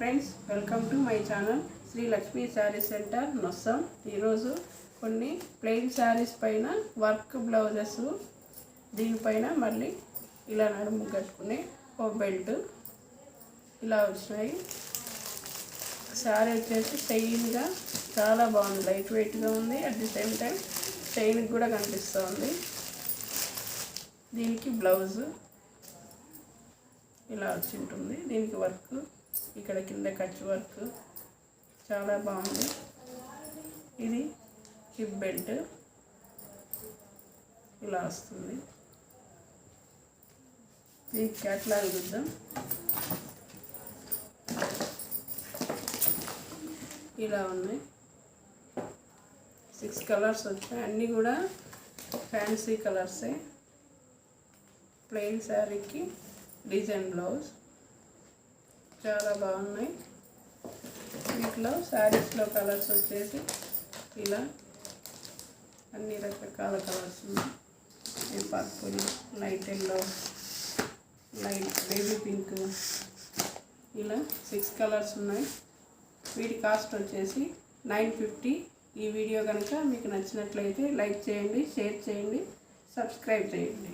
Friends, welcome to my channel Sri Lakshmi saree centre Nossam. ఈరోజు కొన్ని plain saris పైన వర్క్ బ్లౌజెస్, దీనిపైన మళ్ళీ ఇలా నడుము కట్టుకునే ఓ బెల్ట్ ఇలా వచ్చినాయి. శారీ వచ్చేసి స్టైల్గా చాలా బాగుంది, లైట్ వెయిట్గా ఉంది. అట్ ది సేమ్ టైం చైన్కి కూడా కనిపిస్తుంది. దీనికి బ్లౌజు ఇలా వచ్చి ఉంటుంది. దీనికి వర్క్ ఇక్కడ కింద కచ్ వర్క్ చాలా బాగుంది. ఇది హిప్ బెల్ట్ ఇలా వస్తుంది. దీనికి క్యాట్లాగ్ చూద్దాం. ఇలా ఉన్నాయి. 6 కలర్స్ వచ్చాయి. అన్నీ కూడా ఫ్యాన్సీ కలర్సే. ప్లెయిన్ శారీకి డిజైన్ బ్లౌజ్ చాలా బాగున్నాయి. వీటిలో శారీస్లో కలర్స్ వచ్చేసి ఇలా అన్ని రకరకాల కలర్స్ ఉన్నాయి. Purple, light yellow, light baby pink, ఇలా 6 కలర్స్ ఉన్నాయి. వీటి కాస్ట్ వచ్చేసి 950. ఈ వీడియో కనుక మీకు నచ్చినట్లయితే లైక్ చేయండి, షేర్ చేయండి, సబ్స్క్రైబ్ చేయండి.